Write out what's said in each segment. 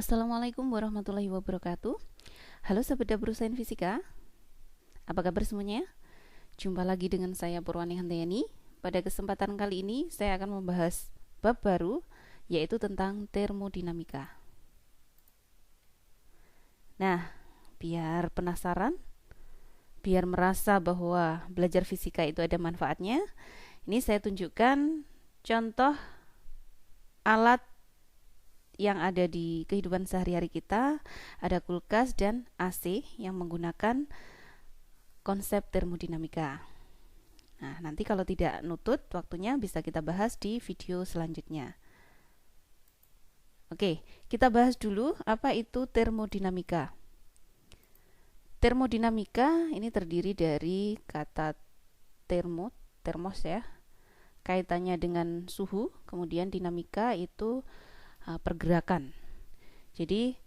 Assalamualaikum warahmatullahi wabarakatuh. Halo Sobat Dapur Sains Fisika, apa kabar semuanya? Jumpa lagi dengan saya Purwani Handayani. Pada kesempatan kali ini saya akan membahas bab baru, yaitu tentang termodinamika. Nah, biar penasaran, biar merasa bahwa belajar fisika itu ada manfaatnya, ini saya tunjukkan contoh alat yang ada di kehidupan sehari-hari kita. Ada kulkas dan AC yang menggunakan konsep termodinamika. Nah, nanti kalau tidak nutut waktunya bisa kita bahas di video selanjutnya. Oke, kita bahas dulu apa itu termodinamika. Termodinamika ini terdiri dari kata termos ya, kaitannya dengan suhu, kemudian dinamika itu pergerakan. Jadi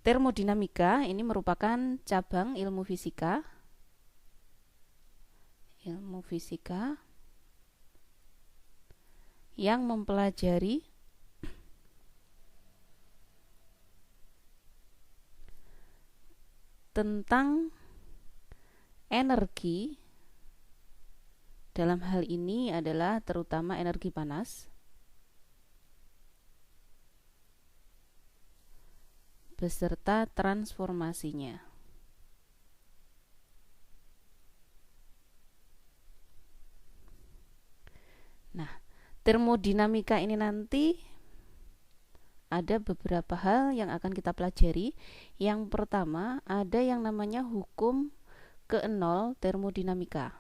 termodinamika ini merupakan cabang ilmu fisika yang mempelajari tentang energi. Dalam hal ini adalah terutama energi panas beserta transformasinya. Nah, termodinamika ini nanti ada beberapa hal yang akan kita pelajari. Yang pertama, ada yang namanya hukum ke-0 termodinamika.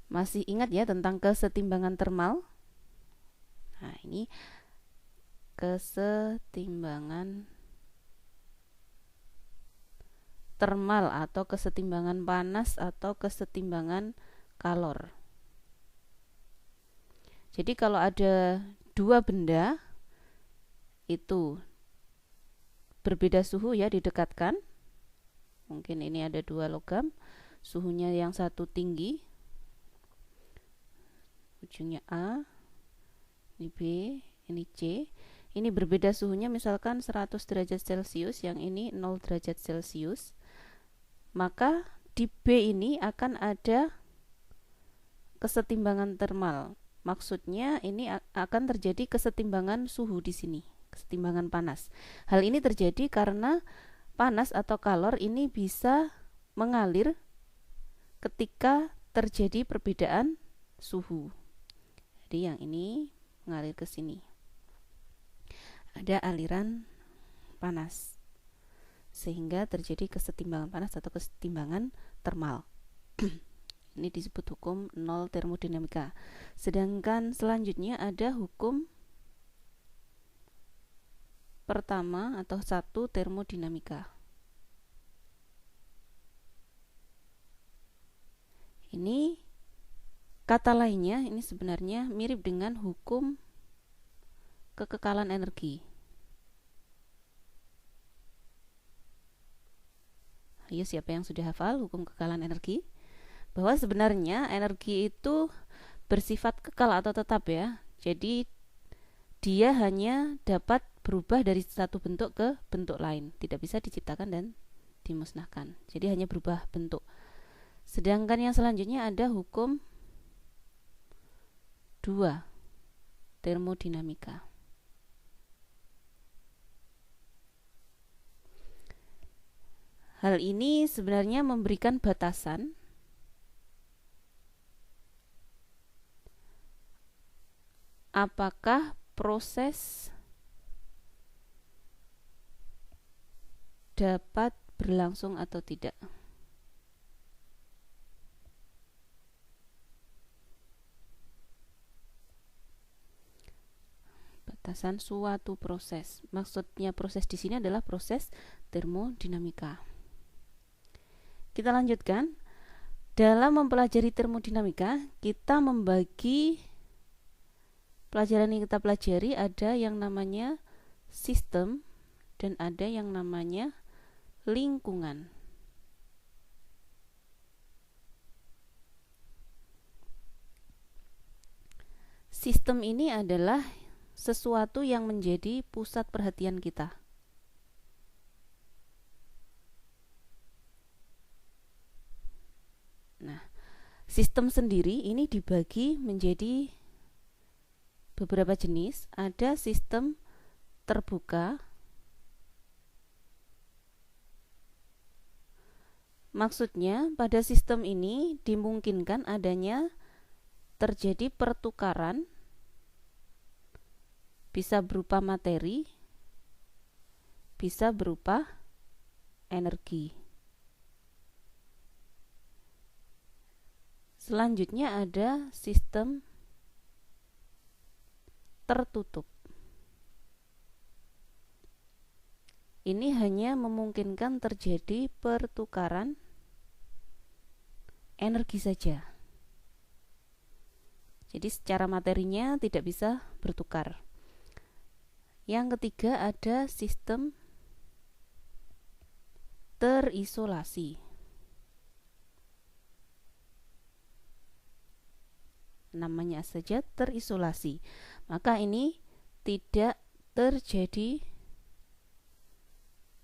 Masih ingat ya tentang kesetimbangan termal? Nah, ini kesetimbangan termal atau kesetimbangan panas atau kesetimbangan kalor. Jadi kalau ada dua benda itu berbeda suhu ya, didekatkan. Mungkin ini ada dua logam, suhunya yang satu tinggi, ujungnya A, ini B, ini C. Ini berbeda suhunya, misalkan 100 derajat Celcius, yang ini 0 derajat Celcius. Maka di B ini akan ada kesetimbangan termal. Maksudnya ini akan terjadi kesetimbangan suhu di sini, kesetimbangan panas. Hal ini terjadi karena panas atau kalor ini bisa mengalir ketika terjadi perbedaan suhu. Jadi yang ini mengalir ke sini. Ada aliran panas sehingga terjadi kesetimbangan panas atau kesetimbangan termal. Ini disebut hukum 0 termodinamika. Sedangkan selanjutnya ada hukum pertama atau 1 termodinamika. Ini kata lainnya, ini sebenarnya mirip dengan hukum kekekalan energi. Ayo, siapa yang sudah hafal hukum kekekalan energi? Bahwa sebenarnya energi itu bersifat kekal atau tetap ya. Jadi dia hanya dapat berubah dari satu bentuk ke bentuk lain, tidak bisa diciptakan dan dimusnahkan. Jadi hanya berubah bentuk. Sedangkan yang selanjutnya ada hukum 2 termodinamika. Hal ini sebenarnya memberikan batasan apakah proses dapat berlangsung atau tidak. Batasan suatu proses. Maksudnya proses di sini adalah proses termodinamika. Kita lanjutkan. Dalam mempelajari termodinamika, kita membagi pelajaran yang kita pelajari, ada yang namanya sistem dan ada yang namanya lingkungan. sistem ini adalah sesuatu yang menjadi pusat perhatian kita. Nah, sistem sendiri ini dibagi menjadi beberapa jenis. Ada sistem terbuka. Maksudnya, pada sistem ini dimungkinkan adanya terjadi pertukaran, bisa berupa materi, bisa berupa energi. Selanjutnya ada sistem tertutup. Ini hanya memungkinkan terjadi pertukaran energi saja. Jadi secara materinya tidak bisa bertukar. Yang ketiga ada sistem terisolasi. Namanya saja terisolasi. Maka ini tidak terjadi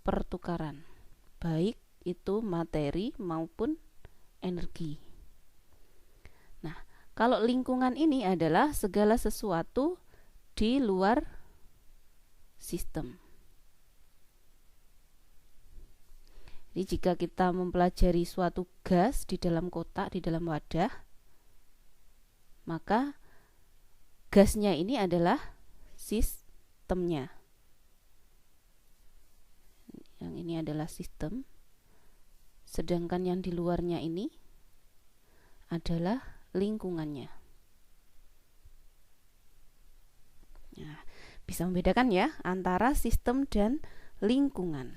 pertukaran, baik itu materi maupun energi. Nah, kalau lingkungan ini adalah segala sesuatu di luar sistem. Jadi jika kita mempelajari suatu gas di dalam kotak, di dalam wadah, maka gasnya ini adalah sistemnya. Yang ini adalah sistem, sedangkan yang di luarnya ini adalah lingkungannya. Nah, bisa membedakan ya antara sistem dan lingkungan.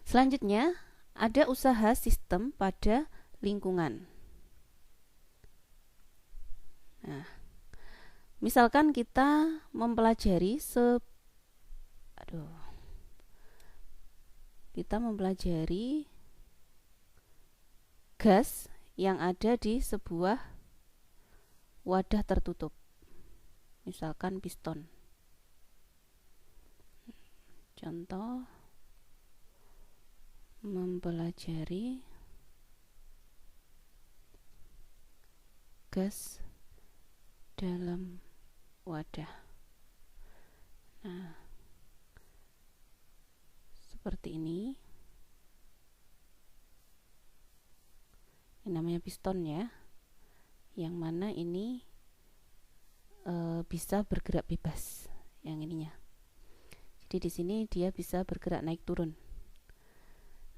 Selanjutnya, ada usaha sistem pada lingkungan. Nah, misalkan kita mempelajari gas yang ada di sebuah wadah tertutup, misalkan piston. Contoh, mempelajari gas dalam wadah. Nah, seperti ini. Ini namanya piston ya, yang mana ini bisa bergerak bebas, yang ininya. Jadi di sini dia bisa bergerak naik turun.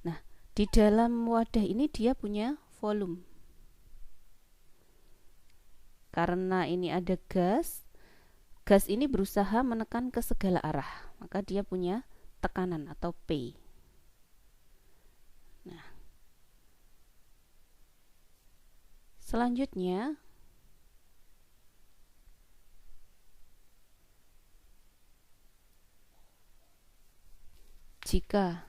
Nah, di dalam wadah ini dia punya volume. Karena ini ada gas ini berusaha menekan ke segala arah, maka dia punya tekanan atau P. Nah, selanjutnya jika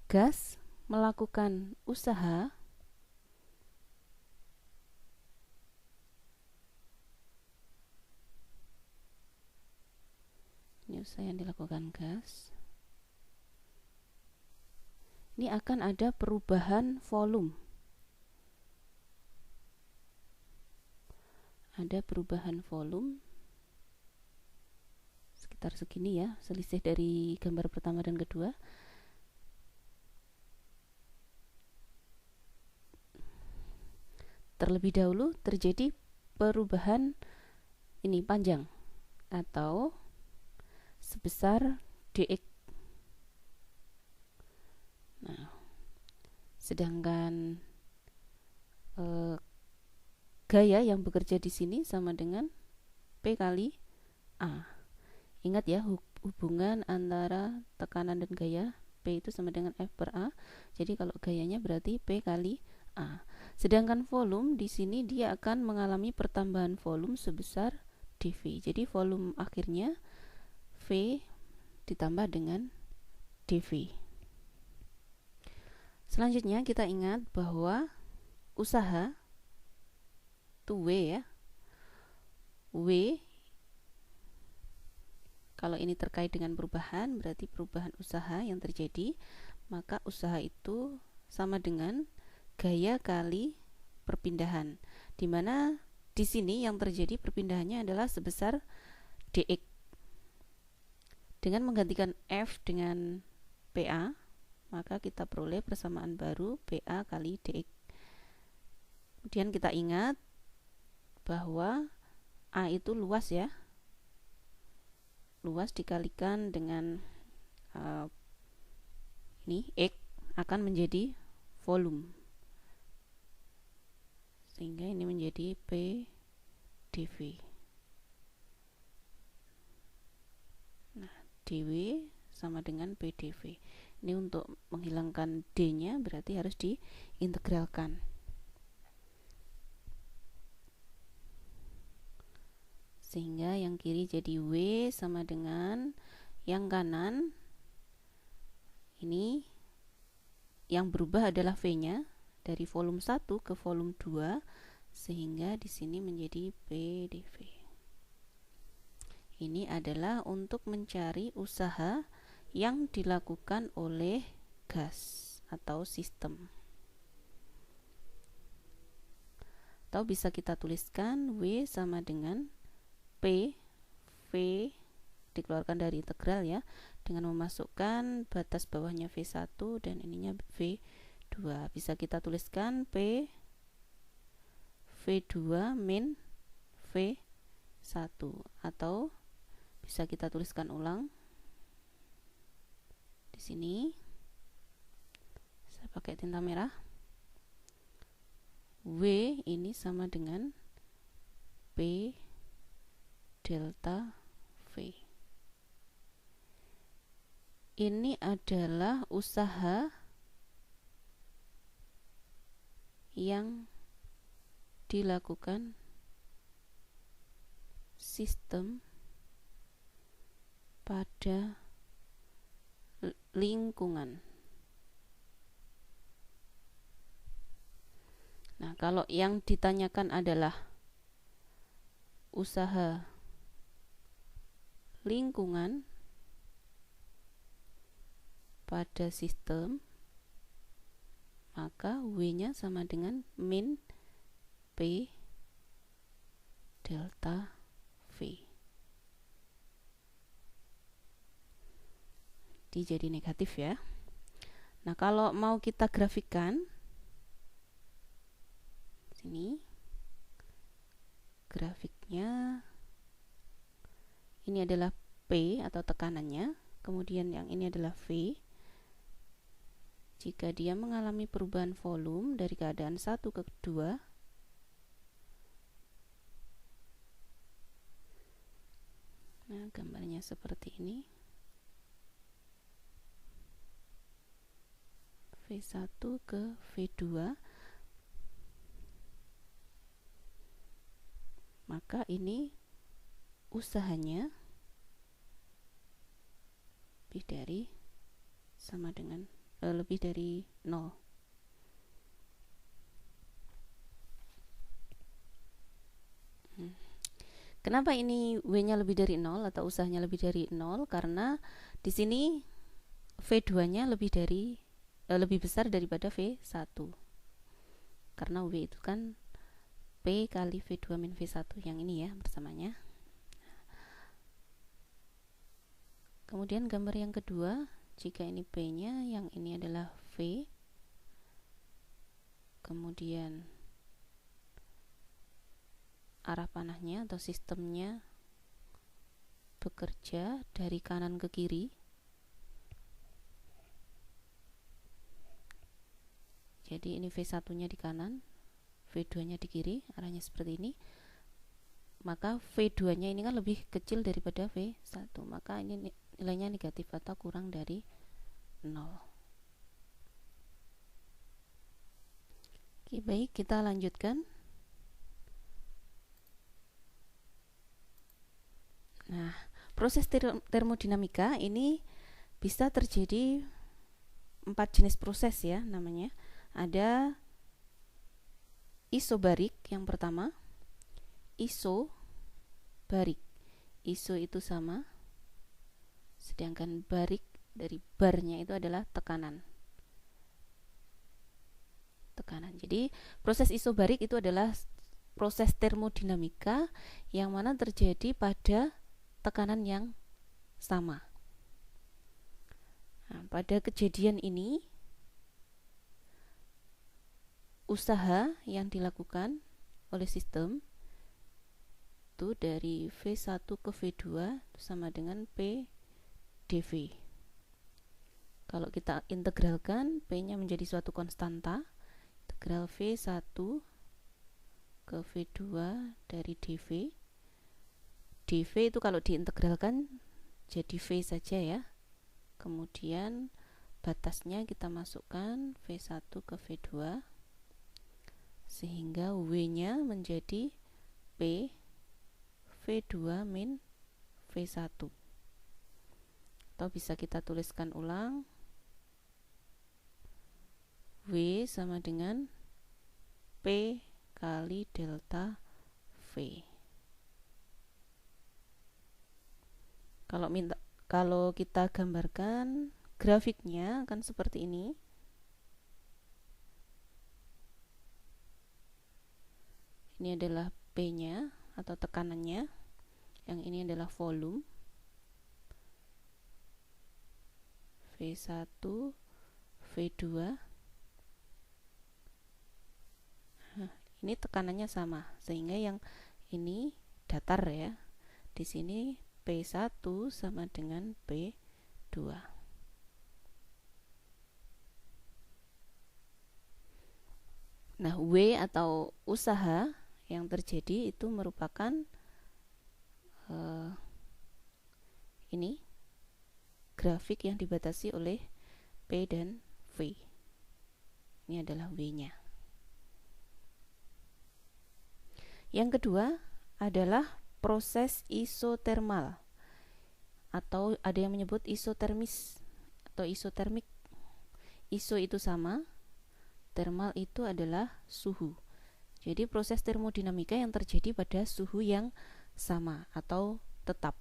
gas melakukan usaha, ini usaha yang dilakukan gas, ini akan ada perubahan volume. Ada perubahan volume sekitar segini ya, selisih dari gambar pertama dan kedua. Terlebih dahulu terjadi perubahan ini panjang atau sebesar dx. Nah, sedangkan gaya yang bekerja di sini sama dengan P kali A. Ingat ya, hubungan antara tekanan dan gaya, P itu sama dengan F per A. Jadi kalau gayanya berarti P kali A. Sedangkan volume di sini dia akan mengalami pertambahan volume sebesar dV. Jadi volume akhirnya V ditambah dengan dV. Selanjutnya kita ingat bahwa usaha itu W ya. W kalau ini terkait dengan perubahan, berarti perubahan usaha yang terjadi, maka usaha itu sama dengan gaya kali perpindahan, di mana di sini yang terjadi perpindahannya adalah sebesar dx. Dengan menggantikan F dengan PA, maka kita peroleh persamaan baru PA kali dx. Kemudian kita ingat bahwa A itu luas ya, luas dikalikan dengan ini X akan menjadi volume, sehingga ini menjadi P dV. Nah, dV sama dengan P dV. Ini untuk menghilangkan D nya berarti harus diintegralkan. Sehingga yang kiri jadi W sama dengan yang kanan, ini yang berubah adalah V nya dari volume 1 ke volume 2, sehingga di sini menjadi P dV. Ini adalah untuk mencari usaha yang dilakukan oleh gas atau sistem. Atau bisa kita tuliskan W sama dengan P, V dikeluarkan dari integral ya, dengan memasukkan batas bawahnya V1 dan ininya V2. Bisa kita tuliskan P V2 min V1, atau bisa kita tuliskan ulang di sini. Saya pakai tinta merah. W ini sama dengan P delta V. Ini adalah usaha yang dilakukan sistem pada lingkungan. Nah, kalau yang ditanyakan adalah usaha lingkungan pada sistem, maka W-nya sama dengan min P delta V. Jadi negatif ya. Nah, kalau mau kita grafikkan, sini grafiknya ini adalah P atau tekanannya, kemudian yang ini adalah V. Jika dia mengalami perubahan volume dari keadaan 1 ke 2, nah gambarnya seperti ini, V1 ke V2, maka ini usahanya lebih dari sama dengan lebih dari 0. Kenapa ini W-nya lebih dari 0 atau usahanya lebih dari 0? Karena di sini V2-nya lebih besar daripada V1. Karena W itu kan P kali V2 min V1 yang ini ya bersamanya. Kemudian gambar yang kedua, jika ini P-nya, yang ini adalah V. Kemudian arah panahnya atau sistemnya bekerja dari kanan ke kiri. Jadi ini V1-nya di kanan, V2-nya di kiri, arahnya seperti ini. Maka V2-nya ini kan lebih kecil daripada V1, maka ini nilainya negatif atau kurang dari 0. Oke, baik, kita lanjutkan. Nah, proses termodinamika ini bisa terjadi 4 jenis proses ya namanya. Ada isobarik yang pertama, isobarik. Iso itu sama, sedangkan barik dari barnya itu adalah tekanan. Jadi proses isobarik itu adalah proses termodinamika yang mana terjadi pada tekanan yang sama. Nah, pada kejadian ini usaha yang dilakukan oleh sistem itu dari V1 ke V2 sama dengan P dV. Kalau kita integralkan, P-nya menjadi suatu konstanta. Integral V1 ke V2 dari dV. dV itu kalau diintegralkan jadi V saja ya. Kemudian batasnya kita masukkan V1 ke V2 sehingga W-nya menjadi P V2 min V1. Atau bisa kita tuliskan ulang, W sama dengan P kali delta V. Kalau kita gambarkan grafiknya akan seperti ini. Ini adalah P-nya atau tekanannya. Yang ini adalah volume. V1, V2. Ini tekanannya sama, sehingga yang ini datar ya. Di sini P1 sama dengan P2. Nah, W atau usaha yang terjadi itu merupakan ini grafik yang dibatasi oleh P dan V. Ini adalah W-nya. Yang kedua adalah proses isotermal, atau ada yang menyebut isotermis atau isotermik. Iso itu sama, termal itu adalah suhu. Jadi proses termodinamika yang terjadi pada suhu yang sama atau tetap.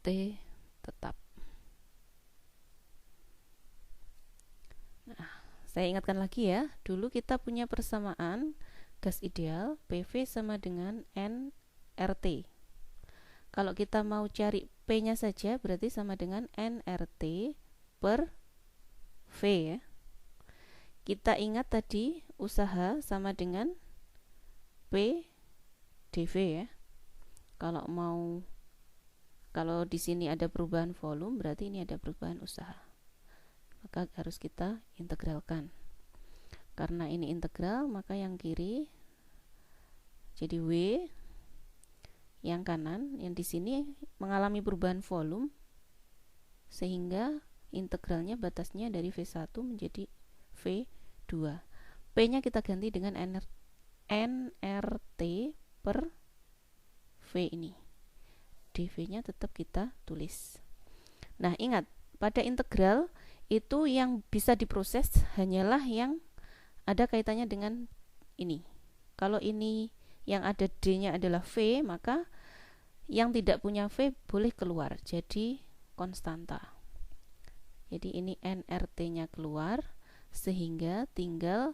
T tetap. Nah, saya ingatkan lagi ya, dulu kita punya persamaan gas ideal PV sama dengan nRT. Kalau kita mau cari P-nya saja berarti sama dengan nRT per V ya. Kita ingat tadi usaha sama dengan P dV ya. Kalau di sini ada perubahan volume berarti ini ada perubahan usaha. Maka harus kita integralkan. Karena ini integral, maka yang kiri jadi W, yang kanan yang di sini mengalami perubahan volume sehingga integralnya batasnya dari V1 menjadi V2. P-nya kita ganti dengan nRT per V ini. dV-nya tetap kita tulis. Nah, ingat, pada integral itu yang bisa diproses hanyalah yang ada kaitannya dengan ini. Kalau ini yang ada D-nya adalah V, maka yang tidak punya V boleh keluar, jadi konstanta. Jadi ini nRT-nya keluar, sehingga tinggal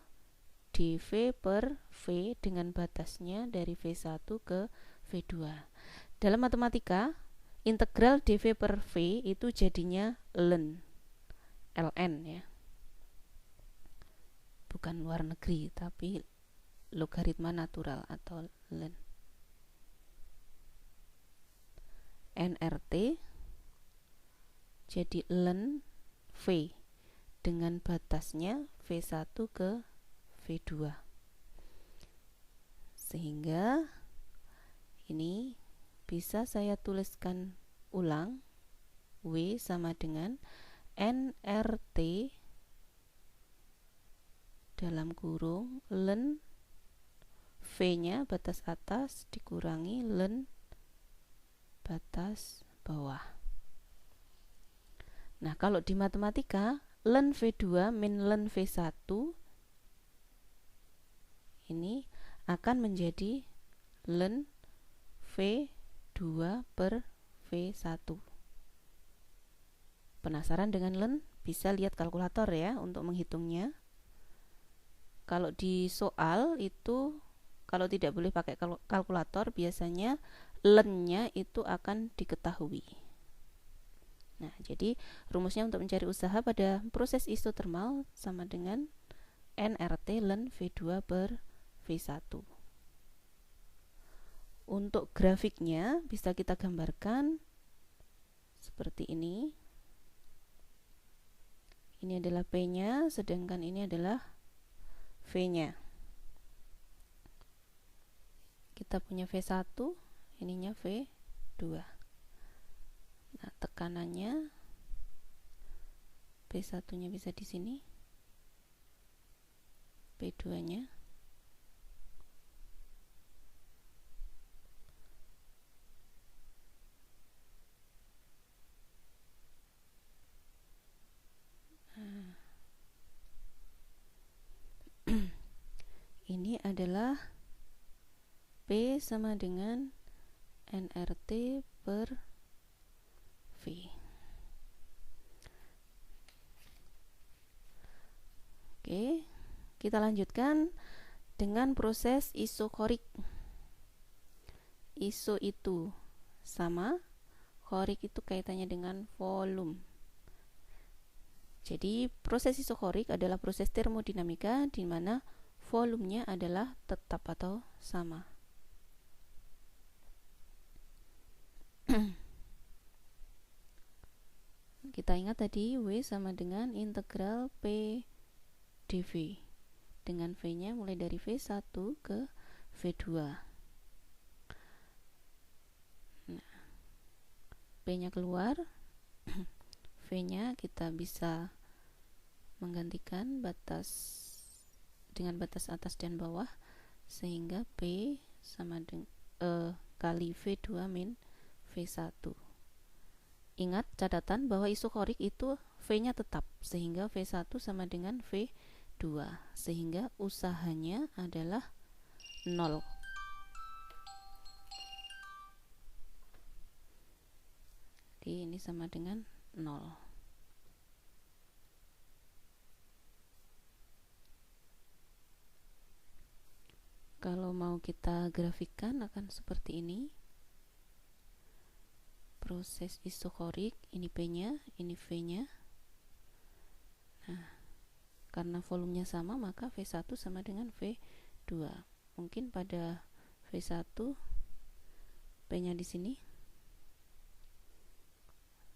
dV per V dengan batasnya dari V1 ke V2. Dalam matematika, integral dV per V itu jadinya ln ya. Bukan luar negeri, tapi logaritma natural atau ln. nRT jadi ln V dengan batasnya V1 ke V2. Sehingga ini bisa saya tuliskan ulang, W sama dengan nRT dalam kurung ln V-nya batas atas dikurangi ln batas bawah. Nah, kalau di matematika ln V2 min ln V1 ini akan menjadi ln V2 per V1. Penasaran dengan ln? Bisa lihat kalkulator ya untuk menghitungnya. Kalau di soal itu, kalau tidak boleh pakai kalkulator, biasanya ln-nya itu akan diketahui. Nah, jadi rumusnya untuk mencari usaha pada proses isotermal sama dengan nRT ln V2 per V1. Untuk grafiknya bisa kita gambarkan seperti ini. Ini adalah P-nya, sedangkan ini adalah V-nya. Kita punya V1, ininya V2. Nah, tekanannya P1-nya bisa di sini, P2-nya ini adalah P sama dengan nRT per V. Oke, kita lanjutkan dengan proses isokorik. Iso itu sama, korik itu kaitannya dengan volume. Jadi proses isokorik adalah proses termodinamika di mana volumenya adalah tetap atau sama. Kita ingat tadi W sama dengan integral P dV, dengan V-nya mulai dari V1 ke V2. Nah, P-nya keluar, V-nya kita bisa menggantikan dengan batas atas dan bawah, sehingga P sama dengan kali V2 min V1. Ingat catatan bahwa isokorik itu V-nya tetap, sehingga V1 sama dengan V2, sehingga usahanya adalah 0. Jadi ini sama dengan 0. Kalau mau kita grafikkan akan seperti ini. Proses isokorik, ini P-nya, ini V-nya. Nah, karena volumenya sama, maka V1 sama dengan V2. Mungkin pada V1 P-nya di sini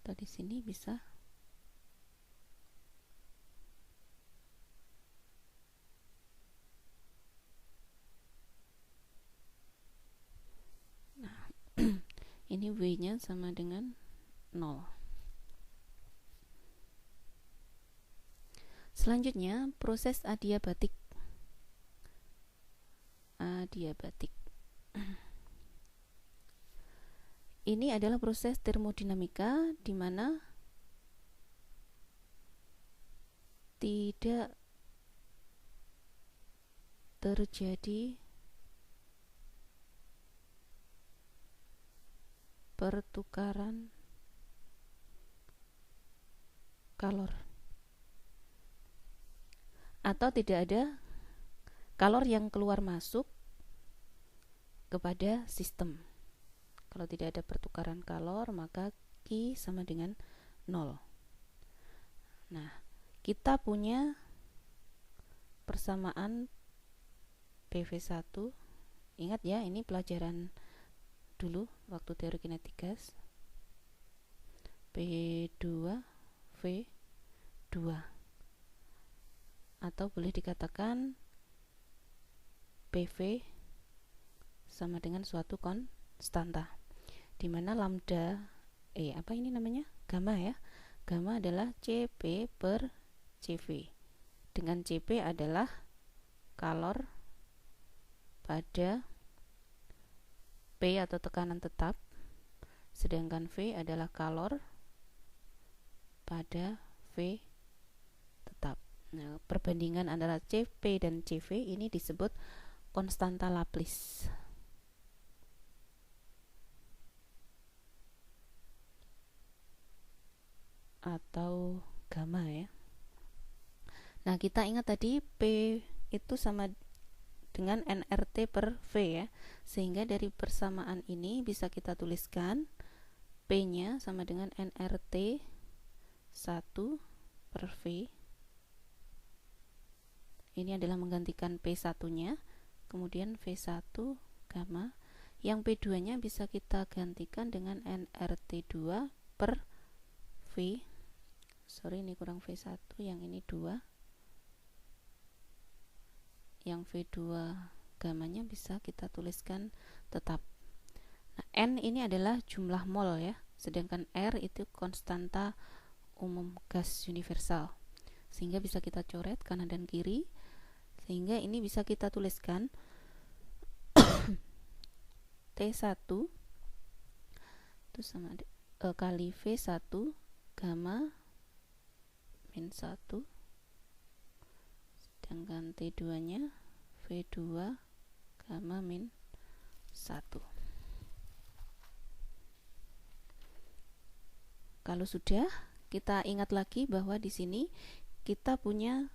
atau di sini bisa. Nah, ini V-nya sama dengan 0. Selanjutnya, proses adiabatik. Ini adalah proses termodinamika di mana tidak terjadi pertukaran kalor, atau tidak ada kalor yang keluar masuk kepada sistem. Kalau tidak ada pertukaran kalor, maka Q sama dengan 0. Nah, kita punya persamaan PV1. Ingat ya, ini pelajaran dulu waktu teori kinetika. P2 V2, atau boleh dikatakan PV sama dengan suatu konstanta, di mana lambda gamma ya. Gamma adalah Cp per Cv, dengan Cp adalah kalor pada P atau tekanan tetap, sedangkan V adalah kalor pada V tetap. Nah, perbandingan antara Cp dan Cv ini disebut konstanta Laplace atau gamma ya. Nah, kita ingat tadi P itu sama dengan nRT per V ya. Sehingga dari persamaan ini bisa kita tuliskan P-nya sama dengan nRT 1 per V. Ini adalah menggantikan P1-nya, kemudian V1 gamma. Yang P2-nya bisa kita gantikan dengan nRT2 per V. Sorry, ini kurang V1, yang ini 2. Yang V2 gamanya bisa kita tuliskan tetap. Nah, N ini adalah jumlah mol ya, sedangkan R itu konstanta umum gas universal. Sehingga bisa kita coret kanan dan kiri, sehingga ini bisa kita tuliskan T1 itu sama kali V1 gamma min 1, sedangkan T2 nya V2 gamma min 1. Kalau sudah, kita ingat lagi bahwa di sini kita punya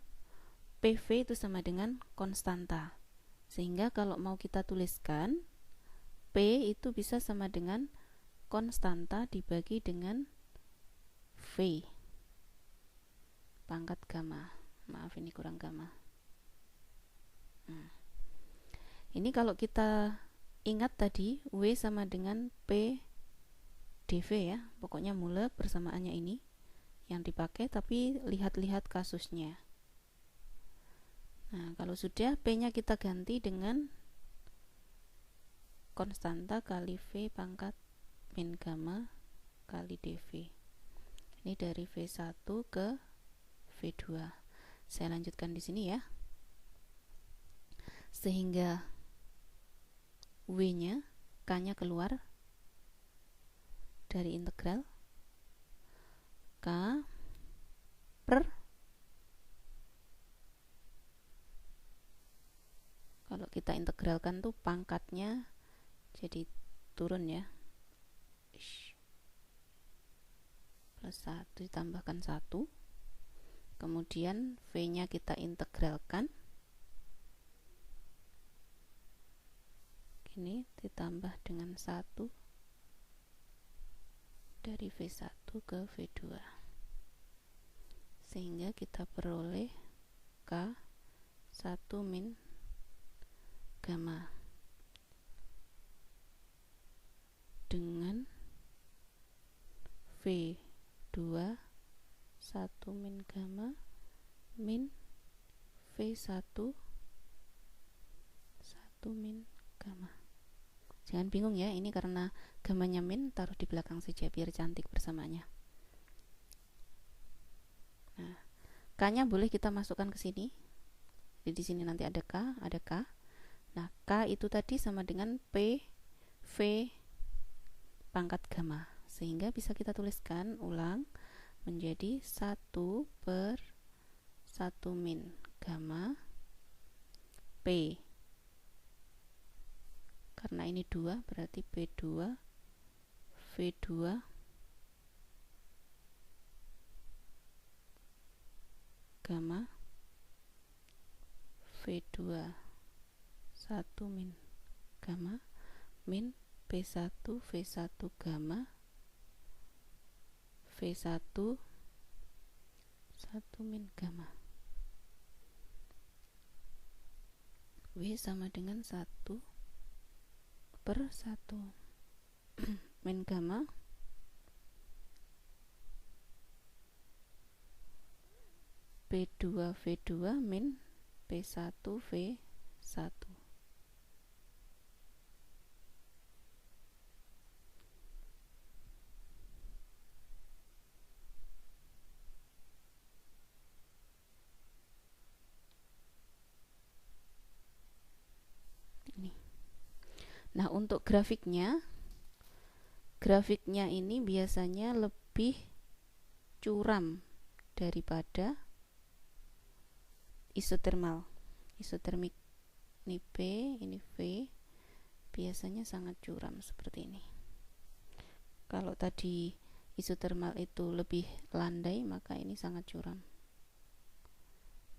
PV itu sama dengan konstanta. Sehingga kalau mau kita tuliskan, P itu bisa sama dengan konstanta dibagi dengan V pangkat gamma. Maaf, ini kurang gamma. Ini kalau kita ingat tadi, W sama dengan P dV ya, pokoknya mulek persamaannya ini yang dipakai, tapi lihat-lihat kasusnya. Nah, kalau sudah, P-nya kita ganti dengan konstanta kali V pangkat min gamma kali dV. Ini dari V1 ke V2. Saya lanjutkan di sini ya. Sehingga W-nya, K-nya keluar dari integral K per, kalau kita integralkan tuh pangkatnya jadi turun ya, plus 1 ditambahkan 1, kemudian V-nya kita integralkan, ini ditambah dengan 1 dari V1 ke V2, sehingga kita peroleh K1 min gamma dengan V2 1 min gamma min V1 1 min gamma. Jangan bingung ya, ini karena gammanya min, taruh di belakang saja biar cantik bersamaannya. Nah, K-nya boleh kita masukkan ke sini. Jadi di sini nanti ada K, ada K. Nah, K itu tadi sama dengan P V pangkat gamma. Sehingga bisa kita tuliskan ulang menjadi 1 per 1 min gamma P. Karena ini 2, berarti P2 V2 gamma V2 1 min gamma min P1 V1 gamma V1 1 min gamma. W sama dengan 1 per 1 min gamma P2 V2 min P1 V1. Nah, untuk grafiknya ini biasanya lebih curam daripada isotermik. Ini P, ini V, biasanya sangat curam seperti ini. Kalau tadi isotermal itu lebih landai, maka ini sangat curam.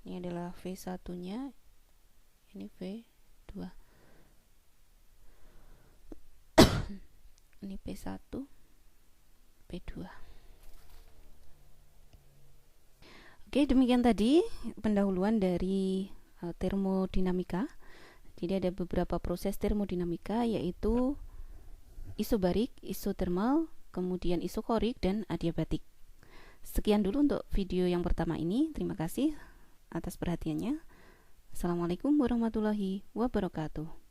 Ini adalah V1 nya, ini V2. Ini P1, P2. Oke, demikian tadi pendahuluan dari termodinamika. Jadi ada beberapa proses termodinamika, yaitu isobarik, isotermal, kemudian isokorik, dan adiabatik. Sekian dulu untuk video yang pertama ini. Terima kasih atas perhatiannya. Assalamualaikum warahmatullahi wabarakatuh.